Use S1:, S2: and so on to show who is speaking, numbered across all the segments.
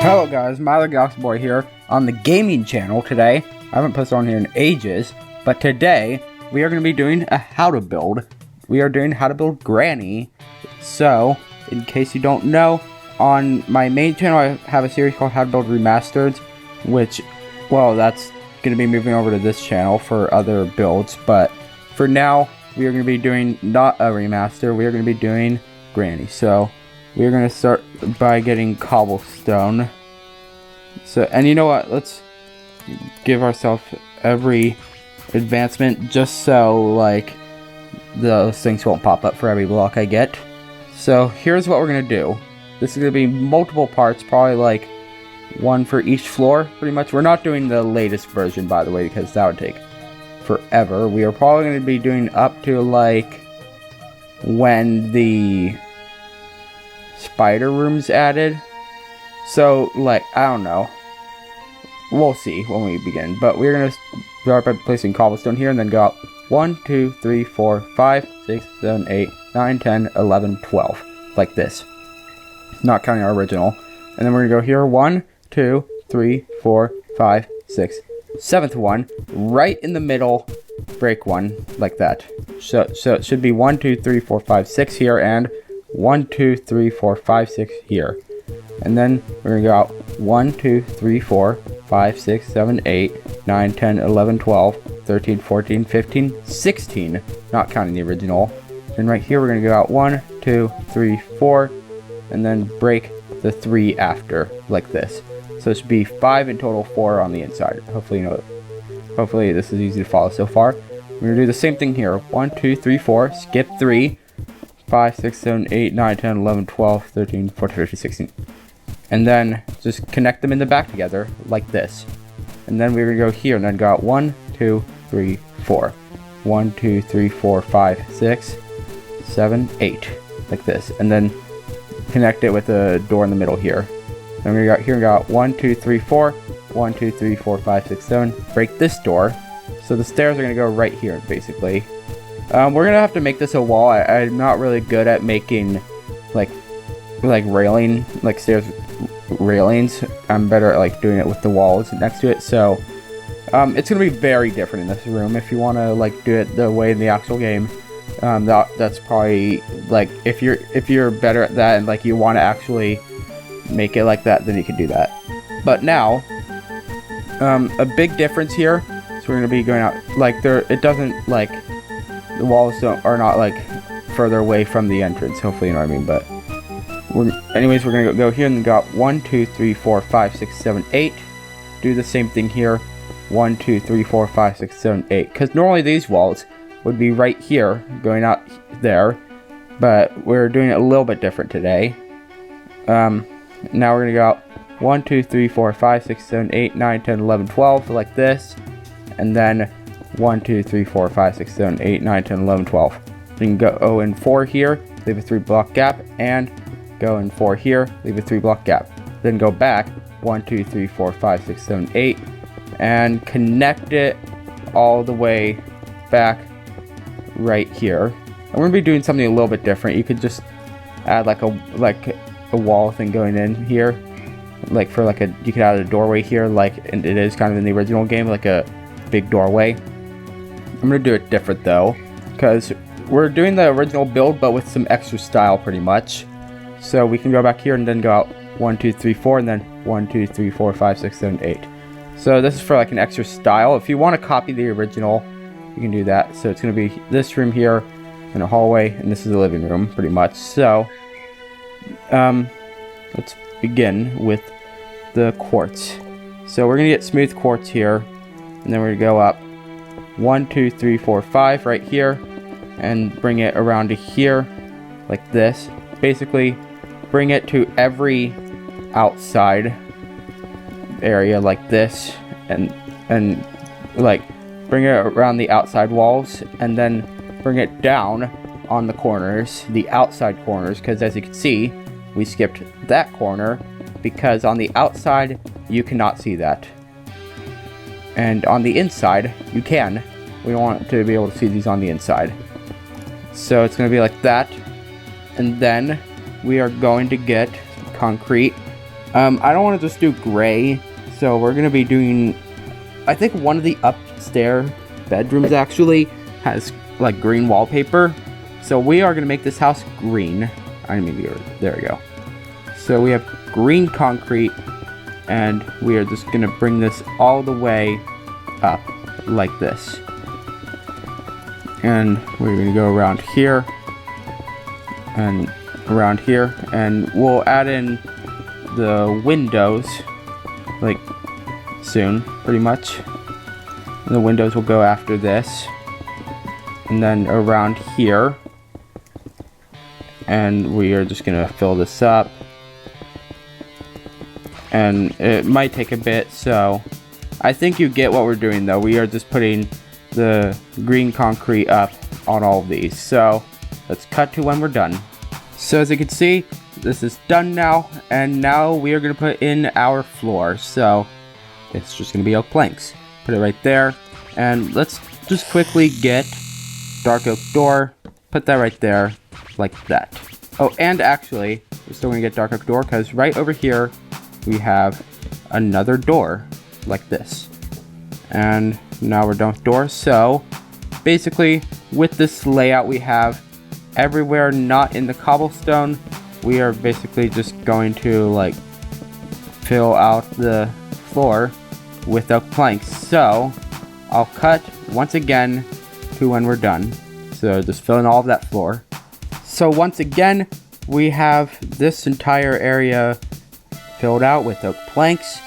S1: Hello guys, Milo Galaxy Boy here on the gaming channel today. I haven't posted on here in ages, but today we are going to be doing a how to build. We are doing how to build Granny. So, in case you don't know, on my main channel I have a series called How to Build Remastered, which, well, that's going to be moving over to this channel for other builds, but for now we are going to be doing not a remaster, we are going to be doing Granny. So, we are going to start by getting cobblestone. So, and you know what? Let's give ourselves every advancement just so, like, those things won't pop up for every block I get. So, here's what we're going to do. This is going to be multiple parts, probably like one for each floor, pretty much. We're not doing the latest version, by the way, because that would take forever. We are probably going to be doing up to, like, when the spider room's added. So, like, I don't know. We'll see when we begin. But we're going to start by placing cobblestone here and then go out 1, 2, 3, 4, 5, 6, 7, 8, 9, 10, 11, 12. Like this. Not counting our original. And then we're going to go here 1, 2, 3, 4, 5, 6, 7th one. Right in the middle. Break one. Like that. So it should be 1, 2, 3, 4, 5, 6 here and 1, 2, 3, 4, 5, 6 here. And then we're going to go out 1, 2, 3, 4, 5, 6, 7, 8, 9, 10, 11, 12, 13, 14, 15, 16. Not counting the original. Then right here we're going to go out 1, 2, 3, 4. And then break the 3 after. Like this. So it should be 5 in total, 4 on the inside. Hopefully you know it. Hopefully this is easy to follow so far. We're going to do the same thing here. 1, 2, 3, 4. Skip 3. 5, 6, 7, 8, 9, 10, 11, 12, 13, 14, 15, 16. And then just connect them in the back together like this. And then we're going to go here and then go out 1, 2, 3, 4. 1, 2, 3, 4, 5, 6, 7, 8. Like this. And then connect it with a door in the middle here. Then we're going to go out here and go out 1, 2, 3, 4. 1, 2, 3, 4, 5, 6, 7. Break this door. So the stairs are going to go right here basically. We're going to have to make this a wall. I'm not really good at making like railing, like stairs railings. I'm better at like doing it with the walls next to it. So it's going to be very different in this room. If you want to like do it the way in the actual game, that's probably like if you're better at that and like you want to actually make it like that, then you can do that. But now a big difference here. So we're going to be going out like there. It doesn't like the walls are not like further away from the entrance. Hopefully you know what I mean. But anyways, we're gonna go here and go out 1, 2, 3, 4, 5, 6, 7, 8. Do the same thing here. 1, 2, 3, 4, 5, 6, 7, 8. Because normally these walls would be right here, going out there, but we're doing it a little bit different today. Now we're gonna go out 1, 2, 3, 4, 5, 6, 7, 8, 9, 10, 11, 12, like this, and then 1, 2, 3, 4, 5, 6, 7, 8, 9, 10, 11, 12. You can go in 4 here, leave a 3 block gap, and go in 4 here, leave a 3 block gap. Then go back 1, 2, 3, 4, 5, 6, 7, 8, and connect it all the way back right here. I'm going to be doing something a little bit different. You could just add like a wall thing going in here, like for like you could add a doorway here, like and it is kind of in the original game, like a big doorway. I'm going to do it different though, because we're doing the original build but with some extra style pretty much. So we can go back here and then go out 1, 2, 3, 4 and then 1, 2, 3, 4, 5, 6, 7, 8. So this is for like an extra style. If you want to copy the original, you can do that. So it's going to be this room here and a hallway, and this is the living room pretty much. So let's begin with the quartz. So we're going to get smooth quartz here, and then we're going to go up 1, 2, 3, 4, 5 right here and bring it around to here like this. Basically bring it to every outside area like this, and like bring it around the outside walls, and then bring it down on the corners, the outside corners, because as you can see we skipped that corner because on the outside you cannot see that, and on the inside you can. We don't want to be able to see these on the inside. So it's going to be like that. And then we are going to get concrete I don't want to just do gray, so we're going to be doing, I think one of the upstairs bedrooms actually has like green wallpaper. So we are going to make this house green. There we go. So we have green concrete, and we are just going to bring this all the way up like this. And we're going to go around here and around here, and we'll add in the windows like soon, pretty much. And the windows will go after this, and then around here, and we are just gonna fill this up, and it might take a bit, so I think you get what we're doing though. We are just putting the green concrete up on all of these. So let's cut to when we're done. So as you can see, this is done now, and now we are going to put in our floor. So it's just going to be oak planks. Put it right there, and let's just quickly get dark oak door, put that right there, like that. Oh, and actually, we're still going to get dark oak door, because right over here, we have another door, like this. And now we're done with doors. So basically, with this layout we have, everywhere not in the cobblestone, we are basically just going to like fill out the floor with oak planks. So I'll cut once again to when we're done. So just fill in all of that floor. So once again, we have this entire area filled out with oak planks,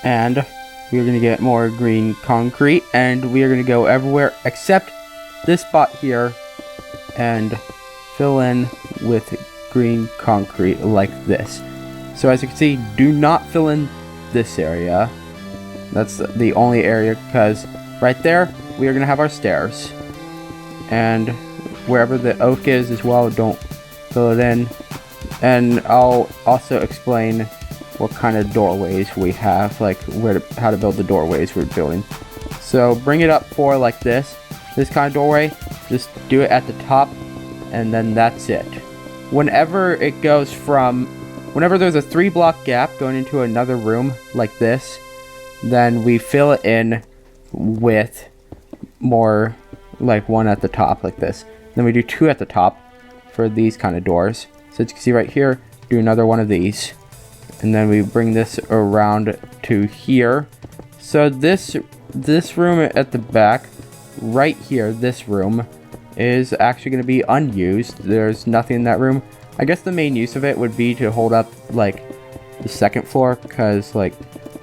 S1: and we're going to get more green concrete, and we are going to go everywhere except this spot here and fill in with green concrete like this. So as you can see, do not fill in this area. That's the only area, because right there we are going to have our stairs, and wherever the oak is as well, don't fill it in. And I'll also explain what kind of doorways we have, like how to build the doorways we're building. So bring it up for like this kind of doorway, just do it at the top, and then that's it. Whenever there's a 3-block gap going into another room like this, then we fill it in with more, like one at the top like this. Then we do 2 at the top for these kind of doors. So as you can see right here, do another one of these. And then we bring this around to here. So this room at the back, right here, this room, is actually going to be unused. There's nothing in that room. I guess the main use of it would be to hold up, like, the second floor, because, like,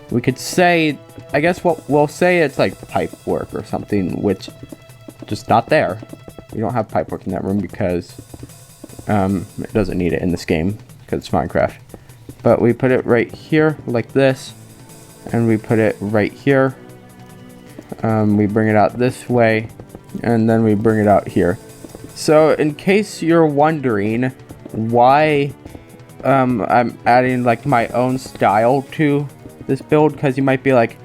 S1: we could say, I guess we'll say it's, like, pipe work or something, which, just not there. We don't have pipe work in that room because, it doesn't need it in this game, because it's Minecraft. But we put it right here, like this, and we put it right here. We bring it out this way, and then we bring it out here. So in case you're wondering why I'm adding like my own style to this build, because you might be like,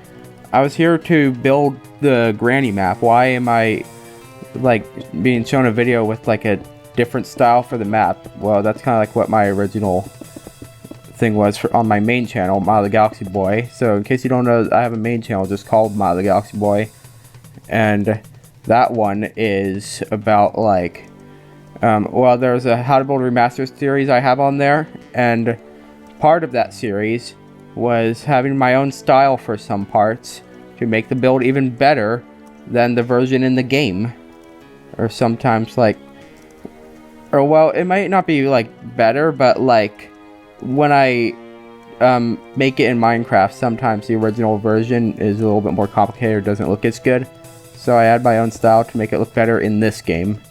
S1: I was here to build the granny map, why am I like being shown a video with like a different style for the map? Well, that's kind of like what my original thing was on my main channel, Mile the Galaxy Boy. So in case you don't know, I have a main channel just called Mile the Galaxy Boy, and that one is about like well, there's a how to build remastered series I have on there, and part of that series was having my own style for some parts to make the build even better than the version in the game. Or sometimes like, or well, it might not be like better, but like when I make it in Minecraft, sometimes the original version is a little bit more complicated or doesn't look as good. So I add my own style to make it look better in this game.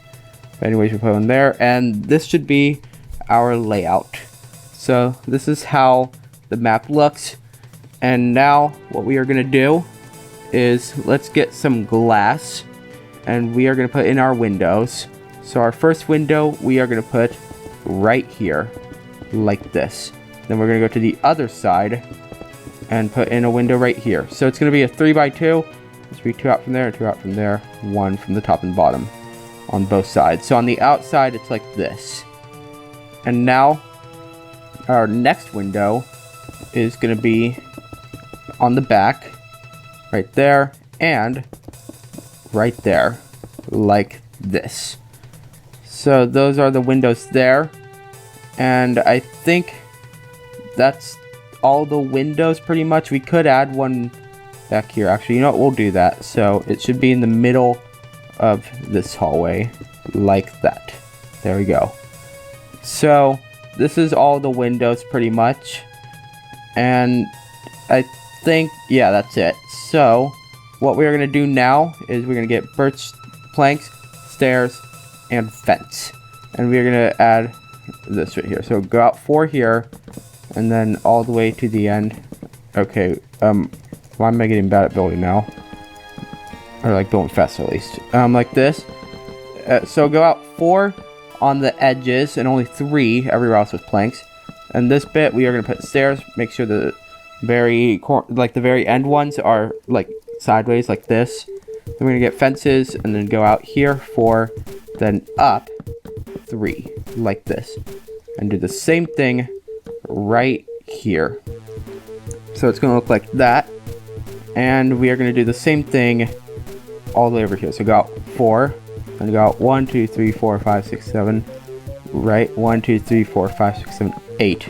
S1: But anyways, we put in there, and this should be our layout. So this is how the map looks. And now what we are going to do is let's get some glass, and we are going to put in our windows. So our first window we are going to put right here, like this. Then we're going to go to the other side and put in a window right here. So it's going to be a 3x2. It's be 2 out from there and 2 out from there, 1 from the top and bottom on both sides. So on the outside it's like this. And now our next window is going to be on the back, right there, and right there, like this. So those are the windows there, and I think that's all the windows pretty much. We could add one back here. Actually, you know what? We'll do that. So it should be in the middle of this hallway, like that. There we go. So this is all the windows pretty much, and I think, yeah, that's it. So what we're gonna do now is we're gonna get birch planks, stairs, and fence, and we're gonna add this right here. So go out 4 here, and then all the way to the end. Okay, why am I getting bad at building now? Or like building fast at least. Like this. So go out 4 on the edges and only 3 everywhere else with planks. And this bit we are gonna put stairs. Make sure the very end ones are like sideways like this. Then we're gonna get fences and then go out here 4, then up 3 like this, and do the same thing right here. So it's gonna look like that, and we are gonna do the same thing all the way over here. So go out 4, and go out 1, 2, 3, 4, 5, 6, 7. Right, 1, 2, 3, 4, 5, 6, 7, 8.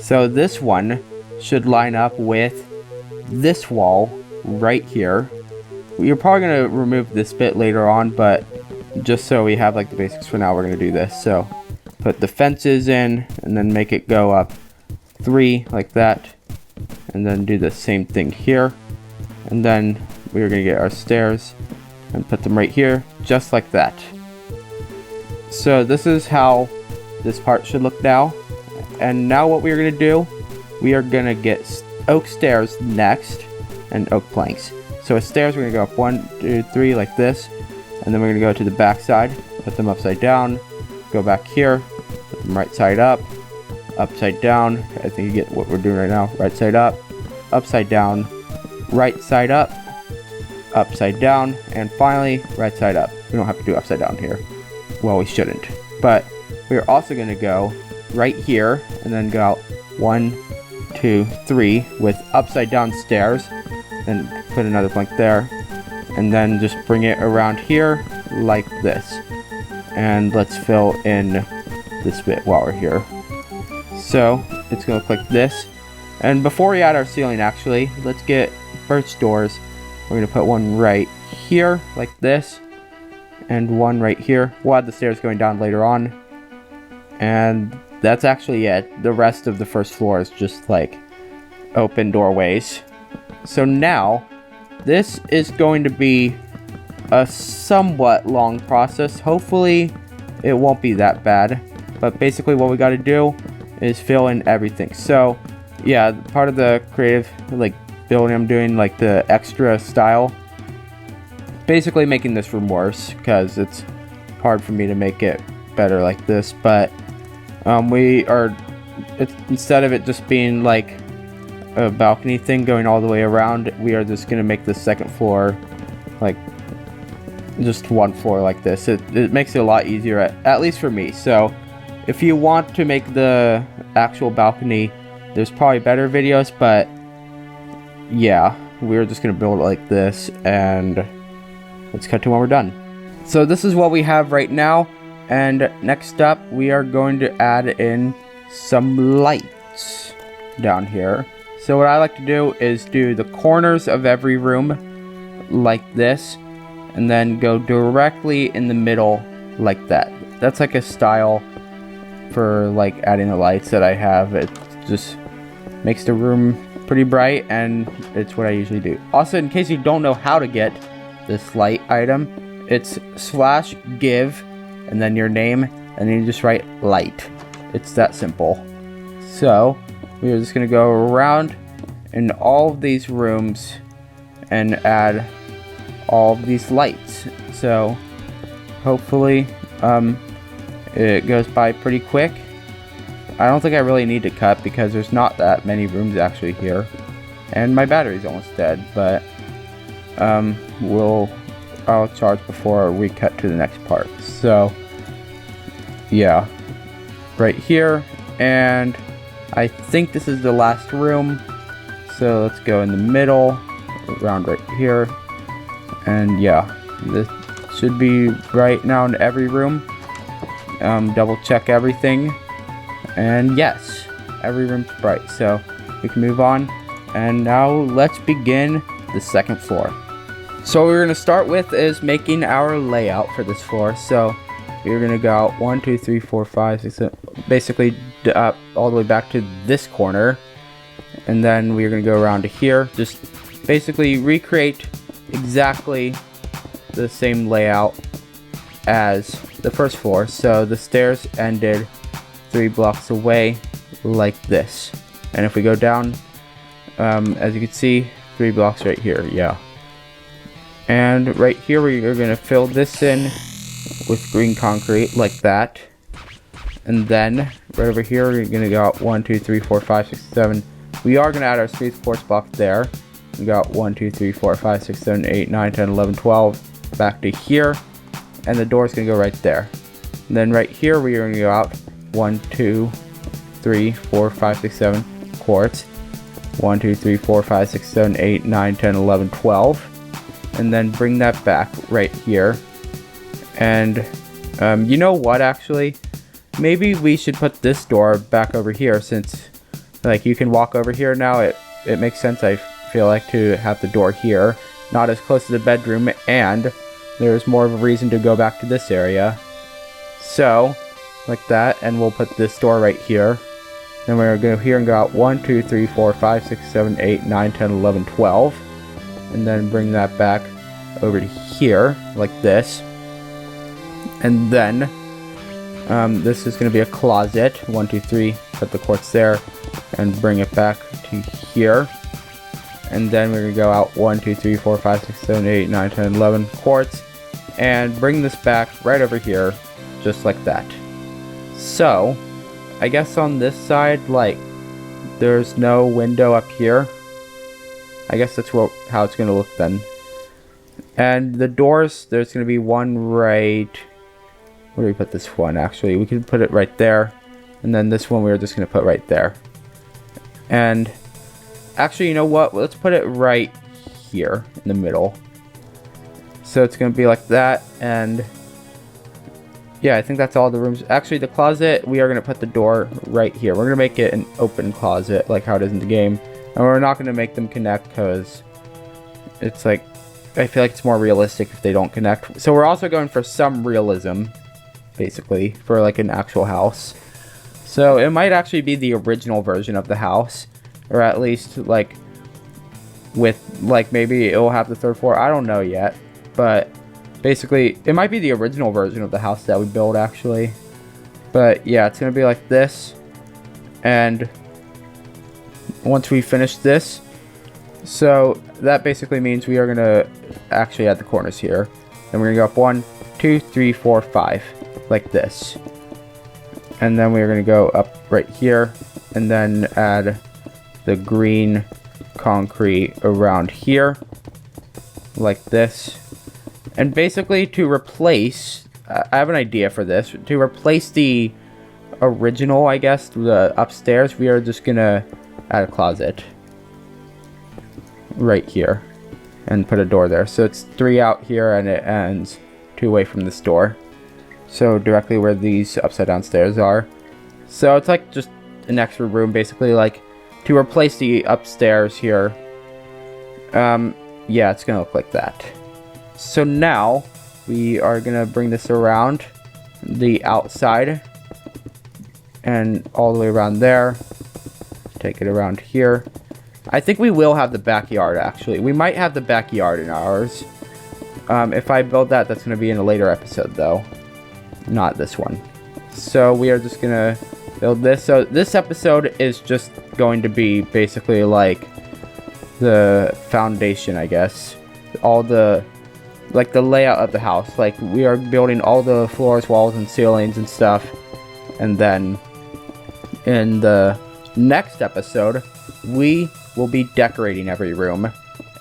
S1: So this one should line up with this wall right here. You're probably gonna remove this bit later on, but just so we have like the basics for now, we're gonna do this. So put the fences in, and then make it go up 3 like that, and then do the same thing here. And then we're gonna get our stairs and put them right here, just like that. So this is how this part should look now. And now what we're gonna do, we are gonna get oak stairs next, and oak planks. So with stairs, we're gonna go up 1, 2, 3 like this, and then we're gonna go to the back side, put them upside down, go back here, put them right side up, upside down. I think you get what we're doing right now. Right side up, upside down, right side up, upside down, and finally right side up. We don't have to do upside down here. Well, we shouldn't. But we're also gonna go right here and then go out 1, 2, 3 with upside down stairs, and put another plank there, and then just bring it around here like this. And let's fill in this bit while we're here. So it's gonna look like this. And before we add our ceiling, actually, let's get birch doors. We're gonna put one right here like this, and one right here. We'll add the stairs going down later on. And that's actually it. The rest of the first floor is just like open doorways. So now this is going to be a somewhat long process. Hopefully it won't be that bad, but basically what we got to do is fill in everything. So yeah, part of the creative like building I'm doing, like the extra style, basically making this room worse because it's hard for me to make it better like this. But instead of it just being like a balcony thing going all the way around, we are just gonna make the second floor like just one floor like this. It makes it a lot easier, at least for me. So if you want to make the actual balcony, there's probably better videos, but yeah, we're just gonna build it like this, and let's cut to when we're done. So this is what we have right now, and next up we are going to add in some lights down here. So what I like to do is do the corners of every room like this, and then go directly in the middle like that. That's like a style for like adding the lights that I have. It just makes the room pretty bright, and it's what I usually do. Also, in case you don't know how to get this light item, it's /give and then your name, and then you just write light. It's that simple. So we're just gonna go around in all of these rooms and add all of these lights. So hopefully it goes by pretty quick. I don't think I really need to cut because there's not that many rooms actually here, and my battery's almost dead, but I'll charge before we cut to the next part. So yeah, right here, and I think this is the last room. So let's go in the middle, around right here. And yeah, this should be right now in every room. Double check everything. And yes, every room's bright. So we can move on. And now let's begin the second floor. So what we're going to start with is making our layout for this floor. So we're going to go out 1, 2, 3, 4, 5, 6, 7, basically all the way back to this corner. And then we're going to go around to here. Just basically recreate exactly the same layout as the first floor. So the stairs ended 3 blocks away like this. And if we go down, as you can see, 3 blocks right here. Yeah. And right here we are going to fill this in with green concrete like that. And then right over here we're going to go out 1, 2, 3, 4, 5, 6, 7. We are going to add our speed sports block there. We got 1, 2, 3, 4, 5, 6, 7, 8, 9, 10, 11, 12 back to here. And the door is going to go right there. And then right here we are going to go out 1, 2, 3, 4, 5, 6, 7 quartz. 1, 2, 3, 4, 5, 6, 7, 8, 9, 10, 11, 12. And then bring that back right here. And you know what, actually? Maybe we should put this door back over here, since like you can walk over here now. It makes sense, I feel like, to have the door here, not as close to the bedroom, and there's more of a reason to go back to this area. So like that, and we'll put this door right here. Then we're going to go here and go out 1, 2, 3, 4, 5, 6, 7, 8, 9, 10, 11, 12. And then bring that back over to here, like this. And then, this is going to be a closet. 1, 2, 3, put the quartz there. And bring it back to here. And then we're going to go out 1, 2, 3, 4, 5, 6, 7, 8, 9, 10, 11 quartz. And bring this back right over here, just like that. So, I guess on this side, like, there's no window up here. I guess that's how it's going to look then. And the doors, there's going to be one right... Where do we put this one, actually? We can put it right there. And then this one we're just going to put right there. And actually, you know what? Let's put it right here in the middle. So it's going to be like that. And yeah, I think that's all the rooms. Actually, the closet, we are going to put the door right here. We're going to make it an open closet, like how it is in the game. And we're not going to make them connect, because it's like, I feel like it's more realistic if they don't connect. So we're also going for some realism, basically, for like an actual house. So it might actually be the original version of the house, or at least like with like maybe it will have the 3rd floor. I don't know yet, but basically it might be the original version of the house that we build, actually. But yeah, it's gonna be like this. And once we finish this, so that basically means we are gonna actually add the corners here. And we're gonna go up 1, 2, 3, 4, 5, like this. And then we're gonna go up right here, and then add the green concrete around here, like this. And basically, to replace, I have an idea for this. To replace the original, I guess, the upstairs, we are just gonna add a closet right here and put a door there. So it's 3 out here, and it ends 2 away from this door. So directly where these upside down stairs are. So it's like just an extra room, basically, like to replace the upstairs here. Yeah, it's gonna look like that. So now we are gonna bring this around the outside and all the way around there. Take it around here. I think we will have the backyard, actually. We might have the backyard in ours. If I build that, that's gonna be in a later episode, though. Not this one. So we are just gonna build this. So this episode is just going to be basically like the foundation, I guess. All the, like the layout of the house. Like we are building all the floors, walls, and ceilings and stuff. And then in the next episode, we will be decorating every room.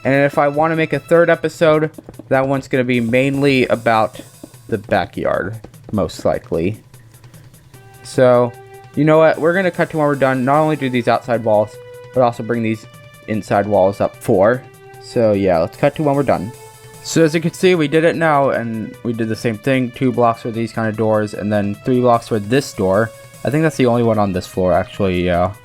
S1: And if I want to make a 3rd episode, that one's going to be mainly about the backyard, most likely. So You know what? We're gonna cut to when we're done. Not only do these outside walls, but also bring these inside walls up 4. So yeah, let's cut to when we're done. So as you can see, we did it now, and we did the same thing. 2 blocks for these kind of doors, and then 3 blocks for this door. I think that's the only one on this floor, actually, yeah.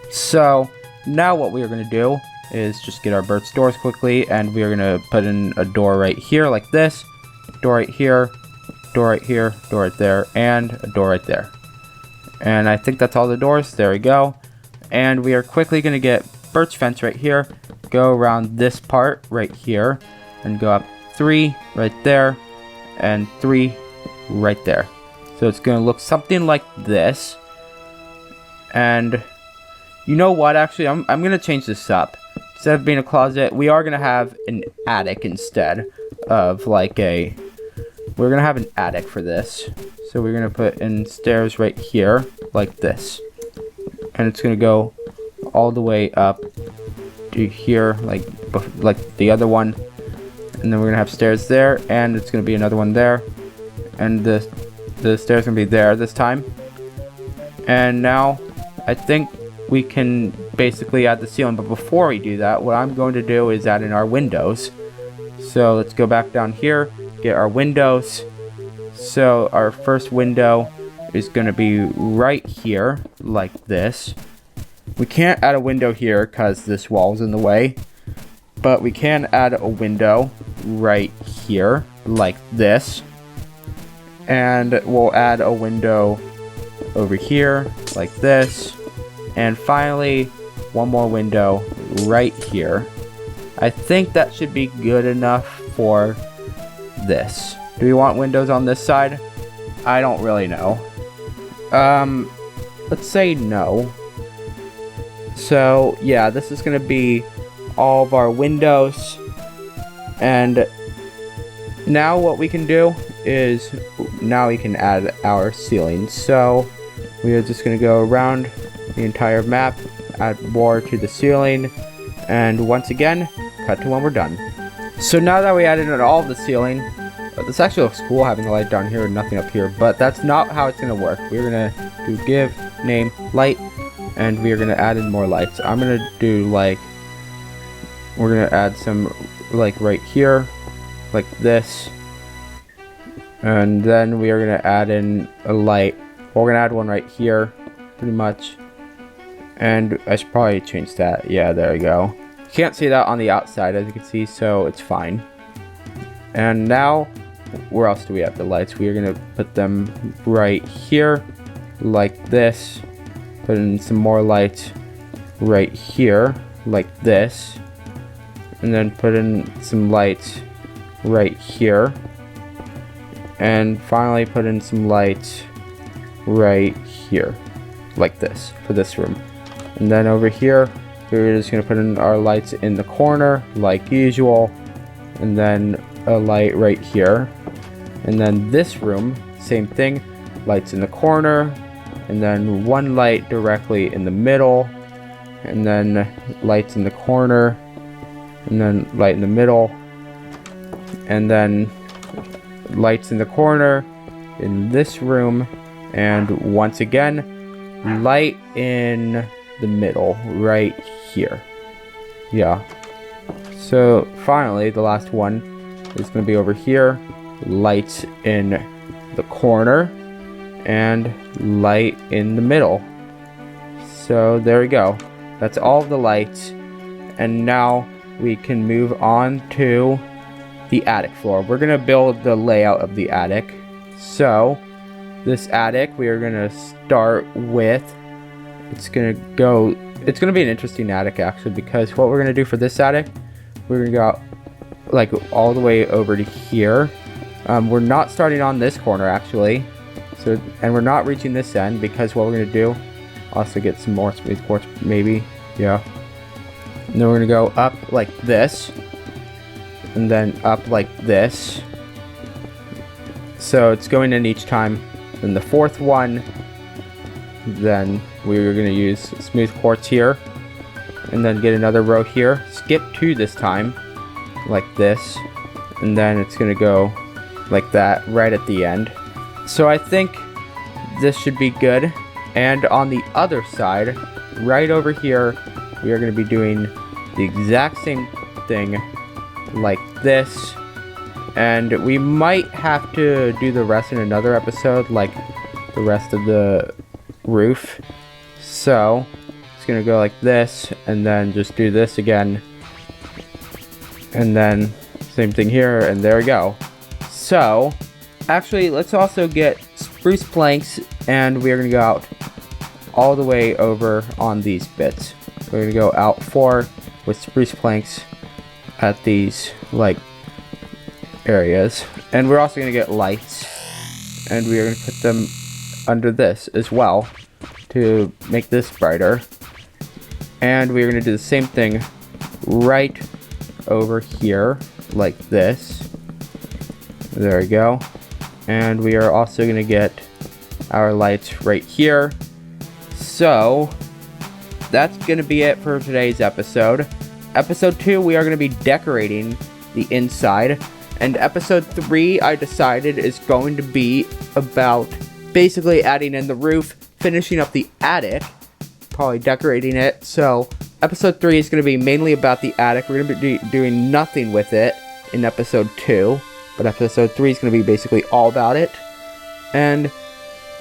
S1: So now what we are going to do is just get our Bert's doors quickly, and we are going to put in a door right here like this. Door right here, door right here, door right there, and a door right there. And I think that's all the doors. There we go. And we are quickly going to get Bert's fence right here, go around this part right here, and go up 3 right there, and 3 right there. So it's going to look something like this. And you know what, actually, I'm going to change this up. Instead of being a closet, we are going to have an attic instead of like a... We're going to have an attic for this. So we're going to put in stairs right here like this. And it's going to go all the way up to here like the other one. And then we're gonna have stairs there, and it's gonna be another one there, and the stairs gonna be there this time. And now I think we can basically add the ceiling, but before we do that, what I'm going to do is add in our windows. So let's go back down here, get our windows. So our first window is gonna be right here like this. We can't add a window here because this wall's in the way, but we can add a window right here like this, and we'll add a window over here like this, and finally one more window right here. I think that should be good enough for this. Do we want windows on this side? I don't really know. Let's say no. So yeah, this is gonna be all of our windows. And now what we can do is now we can add our ceiling. So we are just going to go around the entire map, add more to the ceiling, and once again cut to when we're done. So now that we added in all of the ceiling, this actually looks cool having the light down here and nothing up here, but that's not how it's going to work. We're going to do give name light, and we are going to add in more lights. I'm going to do like, we're going to add some like right here like this, and then we are going to add in a light. We're going to add one right here pretty much, and I should probably change that. Yeah, there we go. You can't see that on the outside as you can see, so it's fine. And now where else do we have the lights? We are going to put them right here like this, put in some more lights right here like this, and then put in some lights right here, and finally put in some lights right here like this for this room. And then over here we're just going to put in our lights in the corner like usual, and then a light right here. And then this room, same thing, lights in the corner, and then one light directly in the middle, and then lights in the corner, and then light in the middle, and then lights in the corner in this room, and once again light in the middle right here. Yeah, so finally the last one is going to be over here, lights in the corner and light in the middle. So there we go, that's all of the lights. And now we can move on to the attic floor. We're gonna build the layout of the attic. So this attic, we are gonna start with, it's gonna be an interesting attic actually, because what we're gonna do for this attic, we're gonna go out like all the way over to here. We're not starting on this corner actually, so, and we're not reaching this end, because what we're gonna do, also get some more smooth quartz maybe, yeah. And then we're gonna go up like this, and then up like this. So it's going in each time. Then the fourth one, then we're gonna use smooth quartz here, and then get another row here. Skip 2 this time, like this, and then it's gonna go like that right at the end. So I think this should be good. And on the other side, right over here, we are going to be doing the exact same thing like this. And we might have to do the rest in another episode, like the rest of the roof. So it's going to go like this, and then just do this again. And then same thing here, and there we go. So actually, let's also get spruce planks, and we are going to go out all the way over on these bits. We're going to go out 4 with spruce planks at these like areas, and we're also going to get lights, and we are going to put them under this as well to make this brighter. And we're going to do the same thing right over here like this. There we go. And we are also going to get our lights right here. So that's going to be it for today's episode. Episode 2, we are going to be decorating the inside. And episode 3, I decided, is going to be about basically adding in the roof, finishing up the attic, probably decorating it. So episode 3 is going to be mainly about the attic. We're going to be doing nothing with it in episode 2. But episode 3 is going to be basically all about it. And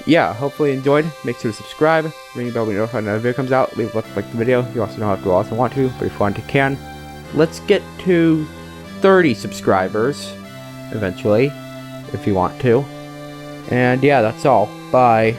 S1: yeah, hopefully you enjoyed. Make sure to subscribe, ring the bell when you know when another video comes out. Leave a like the video. You also know how to also want to, but if you want to, can. Let's get to 30 subscribers eventually, if you want to. And yeah, that's all. Bye.